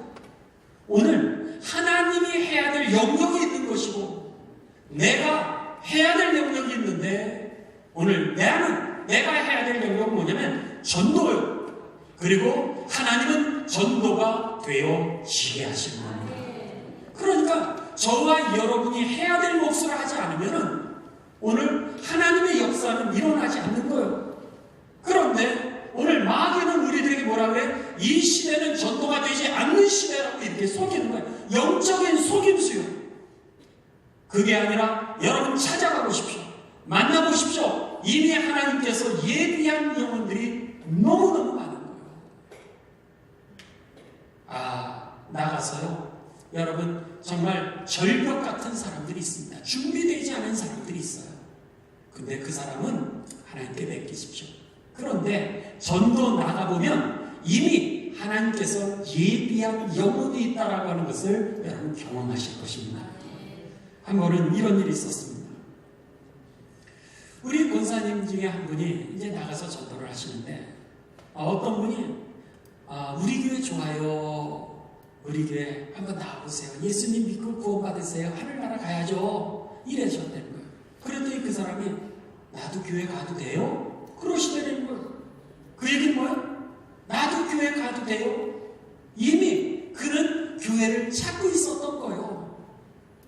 오늘 하나님이 해야 될 영역이 있는 것이고 내가 해야 될 영역이 있는데 오늘 내가 해야 될 영역은 뭐냐면 전도요. 그리고 하나님은 전도가 되어지게 하시는 겁니다. 그러니까 저와 여러분이 해야 될 몫을 하지 않으면 오늘 하나님의 역사는 일어나지 않는 거예요. 그런데 오늘 마귀는 우리들에게 뭐라고 해? 이 시대는 전도가 되지 않는 시대라고 이렇게 속이는 거예요. 영적인 속임수요. 그게 아니라 여러분 찾아가 보십시오. 만나보십시오. 이미 하나님께서 예비한 영혼들이 너무너무 많은 거예요. 나가서요. 여러분 정말 절벽 같은 사람들이 있습니다. 준비되지 않은 사람들이 있어요. 근데 그 사람은 하나님께 맡기십시오. 그런데 전도 나가보면 이미 하나님께서 예비한 영혼이 있다라고 하는 것을 여러분 경험하실 것입니다. 한 번은 이런 일이 있었습니다. 우리 권사님 중에 한 분이 이제 나가서 전도를 하시는데 어떤 분이 우리 교회 좋아요. 우리 교회 한번 나와보세요. 예수님 믿고 구원받으세요. 하늘나라 가야죠. 이러셨다는 거예요. 그랬더니 그 사람이 나도 교회 가도 돼요? 그러시다는 거예요. 그 얘기는 뭐예요? 나도 교회 가도 돼요? 이미 그는 교회를 찾고 있었던 거예요.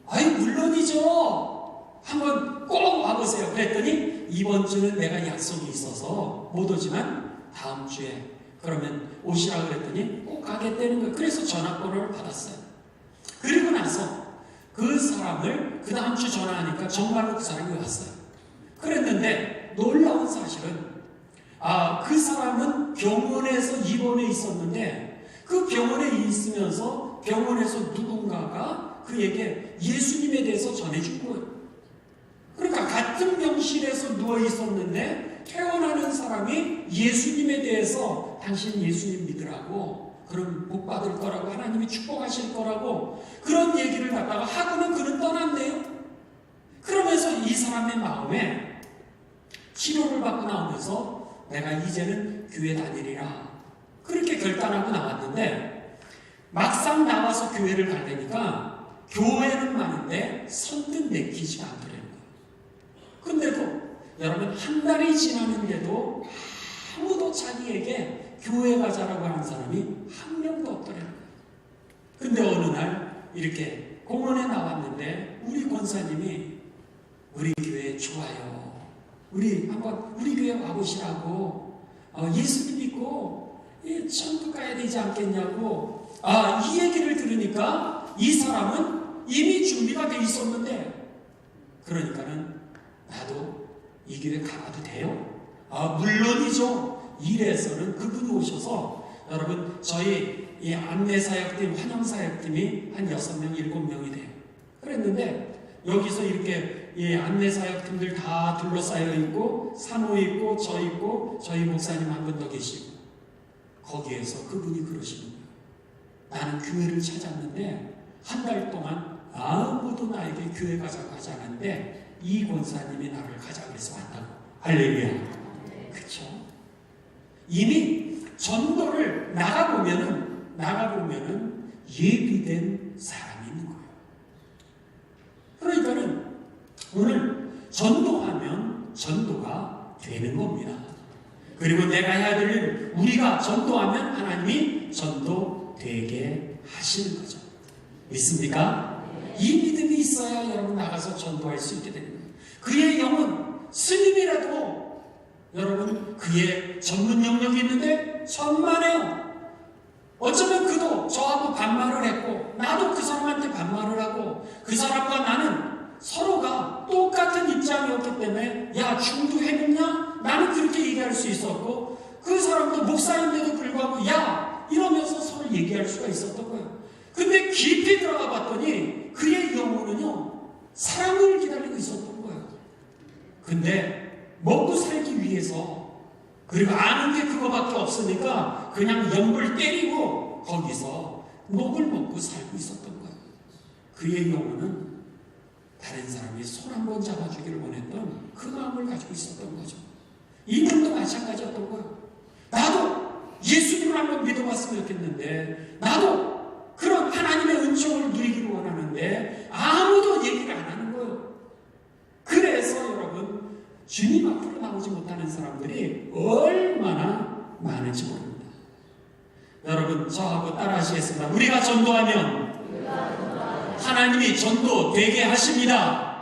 아이 물론이죠. 한번 꼭 와보세요. 그랬더니 이번 주는 내가 약속이 있어서 못 오지만 다음 주에 그러면 오시라고 그랬더니 꼭 가겠다는 거예요. 그래서 전화번호를 받았어요. 그리고 나서 그 사람을 그 다음 주 전화하니까 정말로 그 사람이 왔어요. 그랬는데 놀라운 사실은 그 사람은 병원에서 입원해 있었는데 그 병원에 있으면서 병원에서 누군가가 그에게 예수님에 대해서 전해준 거예요. 그러니까 같은 병실에서 누워 있었는데 퇴원하는 사람이 예수님에 대해서 당신 예수님 믿으라고 그럼 복 받을 거라고 하나님이 축복하실 거라고 그런 얘기를 갖다가 하고는 그는 떠난대요. 그러면서 이 사람의 마음에 치료를 받고 나오면서 내가 이제는 교회 다니리라 그렇게 결단하고 나왔는데 막상 나와서 교회를 가려니까 교회는 많은데 선뜻 내키지가 않더라는 거예요. 근데도 여러분 한 달이 지났는데도 아무도 자기에게 교회 가자라고 하는 사람이 한 명도 없더라는 거예요. 근데 어느 날 이렇게 공원에 나왔는데 우리 권사님이 우리 교회 좋아요. 우리 한번 우리 교회 와보시라고 예수님 믿고 천국 가야 되지 않겠냐고 이 얘기를 들으니까 이 사람은 이미 준비가 돼 있었는데 그러니까는 나도 이 교회 가봐도 돼요? 물론이죠. 이래서는 그분이 오셔서 여러분 저희 이 안내사역팀, 환영사역팀이 한 6명, 7명이 돼요. 그랬는데 여기서 이렇게 이 안내사역팀들 다 둘러싸여 있고 사모 있고 저 있고 저희 목사님 한 분 더 계시고 거기에서 그분이 그러시는 거예요. 나는 교회를 찾았는데 한 달 동안 아무도 나에게 교회 가자고 하지 않았는데 이 권사님이 나를 가자고 해서 왔다고. 할렐루야. 그렇죠? 이미 전도를 나가보면은 예비된 사람이 있는 거예요. 그러니까는 오늘 전도하면 전도가 되는 겁니다. 그리고 내가 해야 될 일, 우리가 전도하면 하나님이 전도되게 하시는 거죠. 믿습니까? 이 믿음이 있어야 여러분 나가서 전도할 수 있게 되는 거예요. 그의 영은 스님이라도 여러분 그의 전문 영역이 있는데 천만에요. 어쩌면 그도 저하고 반말을 했고 나도 그 사람한테 반말을 하고 그 사람과 나는 서로가 똑같은 입장이었기 때문에 야 중도 해먹냐? 나는 그렇게 얘기할 수 있었고 그 사람도 목사인데도 불구하고 야 이러면서 서로 얘기할 수가 있었던 거예요. 근데 깊이 들어가 봤더니 그의 영혼은요 사랑을 기다리고 있었던 거예요. 근데 먹고 살기 위해서 그리고 아는 게 그거밖에 없으니까 그냥 연불 때리고 거기서 녹을 먹고 살고 있었던 거예요. 그의 영혼은 다른 사람이 손 한번 잡아주기를 원했던 그 마음을 가지고 있었던 거죠. 이분도 마찬가지였던 거예요. 나도 예수님을 한번 믿어봤으면 좋겠는데 나도 그런 하나님의 은총을 누리기를 원하는데 아무도 얘기를 안 하는 거예요. 그래서 여러분 주님 앞으로 나오지 못하는 사람들이 얼마나 많은지 모릅니다. 여러분 저하고 따라 하시겠습니다. 우리가 전도하면 하나님이 전도되게 하십니다.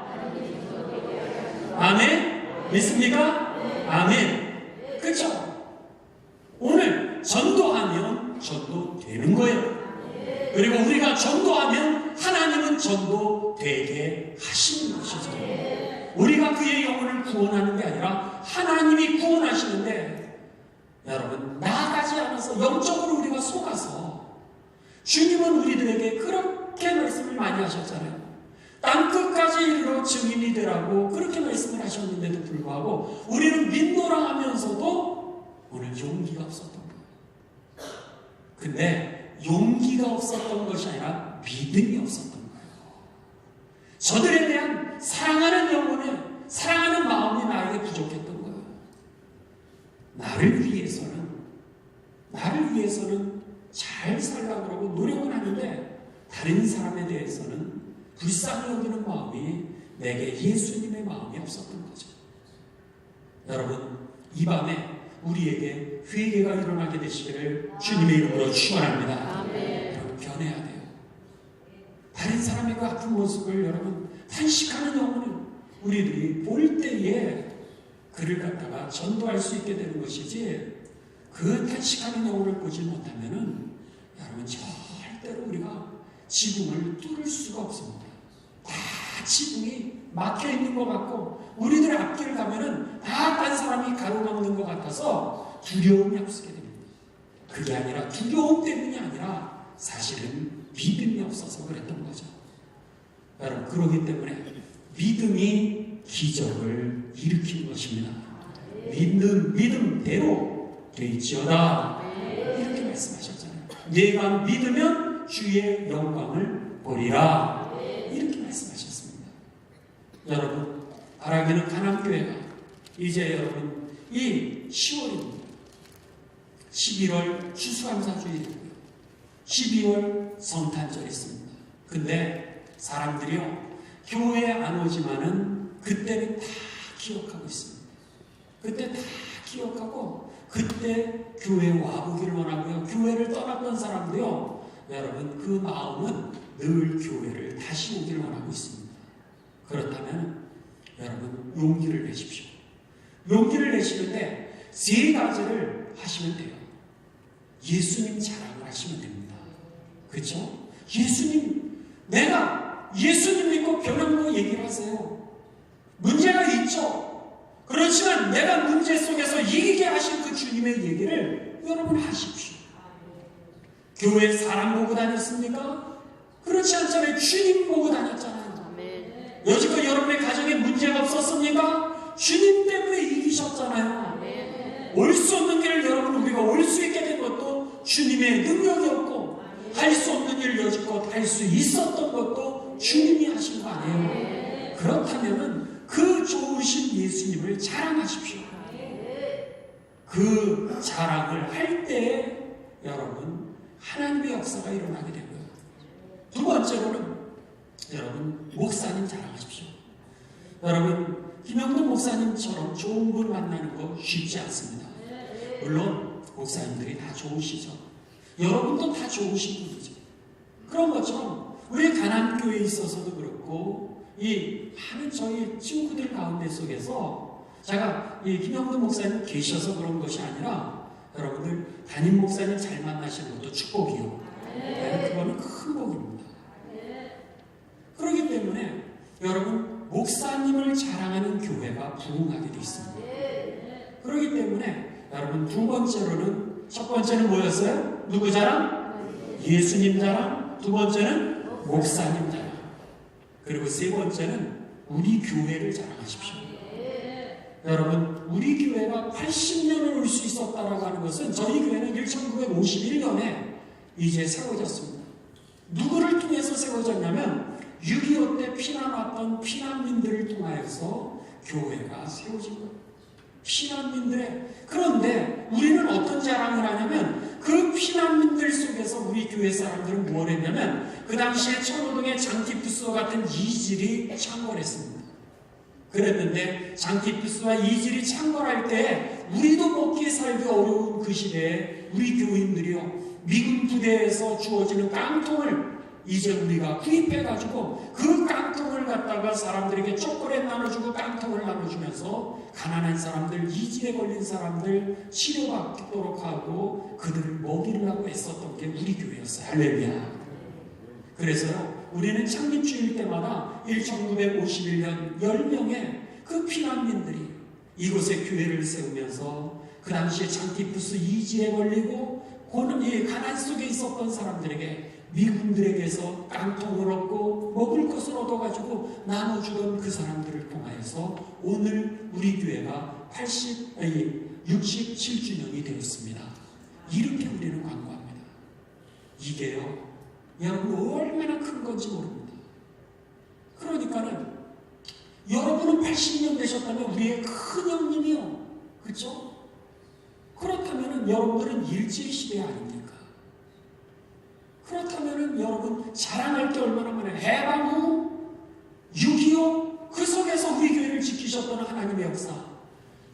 아멘? 믿습니까? 아멘. 그렇죠? 오늘 전도하면 전도되는 거예요. 그리고 우리가 전도하면 하나님은 전도되게 하시는 것이죠. 우리가 그의 영혼을 구원하는 게 아니라 하나님이 구원하시는데 여러분 나아가지 않아서 영적으로 우리가 속아서 주님은 우리들에게 그렇게 말씀을 많이 하셨잖아요. 땅끝까지 이르러 증인이 되라고 그렇게 말씀을 하셨는데도 불구하고 우리는 믿노라 하면서도 오늘 용기가 없었던 거예요. 근데 용기가 없었던 것이 아니라 믿음이 없었던 거예요. 저들에 대한 사랑하는 영혼에 사랑하는 마음이 나에게 부족했던 거예요. 나를 위해서는 잘 살라고 그러고 노력을 하는데 다른 사람에 대해서는 불쌍히 여기는 마음이 내게 예수님의 마음이 없었던 거죠. 여러분 이 밤에 우리에게 회개가 일어나게 되시기를 주님의 이름으로 축원합니다. 여러분 변해야 돼요. 다른 사람의 그 아픈 모습을 여러분 탄식하는 영혼은 우리들이 볼 때에 그를 갖다가 전도할 수 있게 되는 것이지 그 탄식하는 영혼을 보지 못하면은 여러분 절대로 우리가 지붕을 뚫을 수가 없습니다. 다 지붕이 막혀 있는 것 같고 우리들 앞길 가면은 다 딴 사람이 가로막는 것 같아서 두려움이 앞서게 됩니다. 그게 아니라 두려움 때문이 아니라 사실은 믿음이 없어서 그랬던 거죠. 여러분 그러기 때문에 믿음이 기적을 일으키는 것입니다. 믿음대로 되지어다 이렇게 말씀하셨잖아요. 내가 믿으면 주의 영광을 보리라 이렇게 말씀하셨습니다. 여러분 바라기는 가남교회가 이제 여러분 이 10월입니다. 11월 추수감사주일이고요. 12월 성탄절이 있습니다. 근데 사람들이요 교회에 안 오지만은 그때는 다 기억하고 있습니다. 그때 다 기억하고 그때 교회에 와보기를 원하고요. 교회를 떠났던 사람도요 여러분 그 마음은 늘 교회를 다시 오기를 원하고 있습니다. 그렇다면 여러분 용기를 내십시오. 용기를 내시는데 세 가지를 하시면 돼요. 예수님 자랑을 하시면 됩니다. 그렇죠? 예수님, 내가 예수님 믿고 변한 거 얘기를 하세요. 문제가 있죠. 그렇지만 내가 문제 속에서 이기게 하신 그 주님의 얘기를 여러분 하십시오. 교회 사람 보고 다녔습니까? 그렇지 않잖아요. 주님 보고 다녔잖아요. 여지껏 여러분의 가정에 문제가 없었습니까? 주님 때문에 이기셨잖아요. 올 수 없는 길을 여러분 우리가 올 수 있게 된 것도 주님의 능력이었고, 할 수 없는 일을 여지껏 할 수 있었던 것도 주님이 하신 거 아니에요. 그렇다면 그 좋으신 예수님을 자랑하십시오. 그 자랑을 할 때 여러분 하나님의 역사가 일어나게 되고요. 두 번째로는 여러분 목사님 자랑하십시오. 여러분 김영돈 목사님처럼 좋은 분 만나는 거 쉽지 않습니다. 물론 목사님들이 다 좋으시죠. 여러분도 다 좋으신 분이죠. 그런 것처럼 우리 가난교회에 있어서도 그렇고 이 많은 저희 친구들 가운데 속에서 제가 이 김영돈 목사님 계셔서 그런 것이 아니라 여러분들 담임 목사님 잘 만나시는 것도 축복이요. 그거는 큰 복입니다. 그렇기 때문에 여러분 목사님을 자랑하는 교회가 부흥하게 되어 있습니다. 그렇기 때문에 여러분 두 번째로는, 첫 번째는 뭐였어요? 누구 자랑? 예수님 자랑. 두 번째는 목사님 자랑. 그리고 세 번째는 우리 교회를 자랑하십시오. 여러분 우리 교회가 80년을 올 수 있었다라고 하는 것은 저희 교회는 1951년에 이제 세워졌습니다. 누구를 통해서 세워졌냐면 6.25 때 피난 왔던 피난민들을 통하여서 교회가 세워진 거예요. 피난민들의. 그런데 우리는 어떤 자랑을 하냐면 그 피난민들 속에서 우리 교회 사람들은 뭘 했냐면 그 당시에 천호동의 장티푸스와 같은 이질이 창궐했습니다. 그랬는데 장티푸스와 이질이 창궐할 때 우리도 먹기 살기 어려운 그 시대에 우리 교인들이요 미군 부대에서 주어지는 깡통을 이제 우리가 구입해가지고 그 깡통을 갖다가 사람들에게 초콜릿 나눠주고 깡통을 나눠주면서 가난한 사람들, 이질에 걸린 사람들 치료받도록 하고 그들을 먹이려고 애썼던 게 우리 교회였어요. 할렐루야. 그래서 우리는 창립주일 때마다 1951년 10명의 그 피난민들이 이곳에 교회를 세우면서 그 당시에 장티푸스 이지에 걸리고 가난 속에 있었던 사람들에게 미군들에게서 깡통을 얻고 먹을 것을 얻어가지고 나눠주던 그 사람들을 통하여서 오늘 우리 교회가 67주년이 되었습니다. 이렇게 우리는 광고합니다. 이게요 여러분 얼마나 큰 건지 모릅니다. 그러니까는 여러분은 80년 되셨다면 우리의 큰 형님이요. 그렇죠? 그렇다면 여러분들은 일제시대 아닙니까? 그렇다면 여러분 자랑할 게 얼마나 많아요. 해방 후 6.25 그 속에서 우리 교회를 지키셨던 하나님의 역사,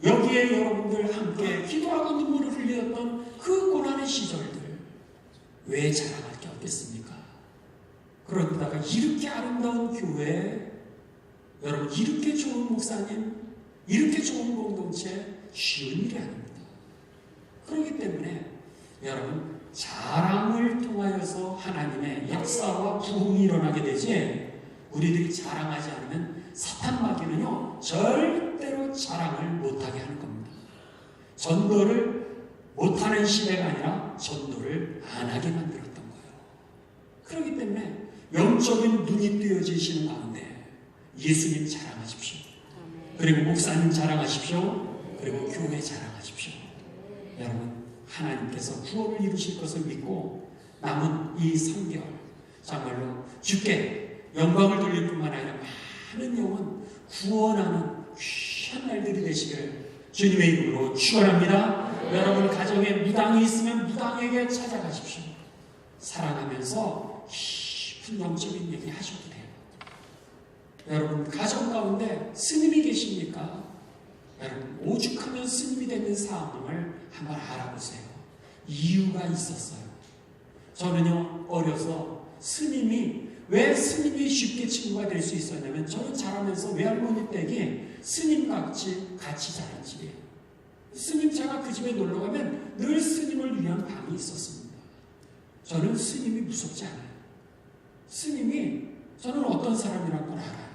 여기에 여러분들 함께 기도하고 눈물을 흘렸던 그 고난의 시절들 왜 자랑할 게 없겠습니까? 그러다가 이렇게 아름다운 교회, 여러분 이렇게 좋은 목사님, 이렇게 좋은 공동체 쉬운 일이 아닙니다. 그렇기 때문에 여러분 자랑을 통하여서 하나님의 역사와 부흥이 일어나게 되지, 우리들이 자랑하지 않으면 사탄 마귀는요 절대로 자랑을 못하게 하는 겁니다. 전도를 못하는 시대가 아니라 전도를 안 하게 만들었던 거예요. 그렇기 때문에 영적인 눈이 뜨여지시는 가운데 예수님 자랑하십시오. 그리고 목사님 자랑하십시오. 그리고 교회 자랑하십시오. 여러분 하나님께서 구원을 이루실 것을 믿고 남은 이 3개월 정말로 주께 영광을 돌릴 뿐만 아니라 많은 영혼 구원하는 귀한 날들이 되시기를 주님의 이름으로 축원합니다. 여러분 가정에 무당이 있으면 무당에게 찾아가십시오. 사랑하면서 깊은 영적인 얘기 하셔도 돼요. 여러분 가정 가운데 스님이 계십니까? 여러분 오죽하면 스님이 되는 상황을 한번 알아보세요. 이유가 있었어요. 저는요 어려서 왜 스님이 쉽게 친구가 될 수 있었냐면 저는 자라면서 외할머니 댁이 스님같이 같이 자란 집이에요. 스님 제가 그 집에 놀러가면 늘 스님을 위한 방이 있었습니다. 저는 스님이 무섭지 않아요. 스님이 저는 어떤 사람이란 걸 알아요.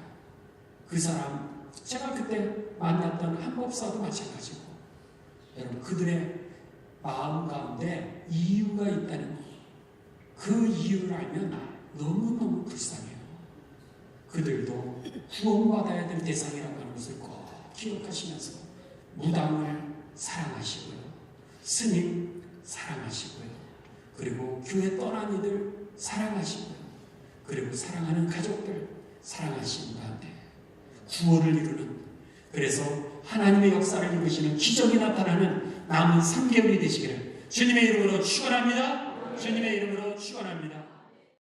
그 사람 제가 그때 만났던 한법사도 마찬가지고 여러분 그들의 마음 가운데 이유가 있다는 것. 그 이유를 알면 너무너무 불쌍해요. 그들도 구원받아야 될 대상이라고 하는 것을 꼭 기억하시면서 무당을 사랑하시고요, 스님 사랑하시고요, 그리고 교회 떠난 이들 사랑하시고요, 그리고 사랑하는 가족들 사랑하시는 가운데 구원을 이루는, 그래서 하나님의 역사를 이루시는 기적이 나타나는 남은 3개월이 되시기를 주님의 이름으로 축원합니다. 주님의 이름으로 축원합니다.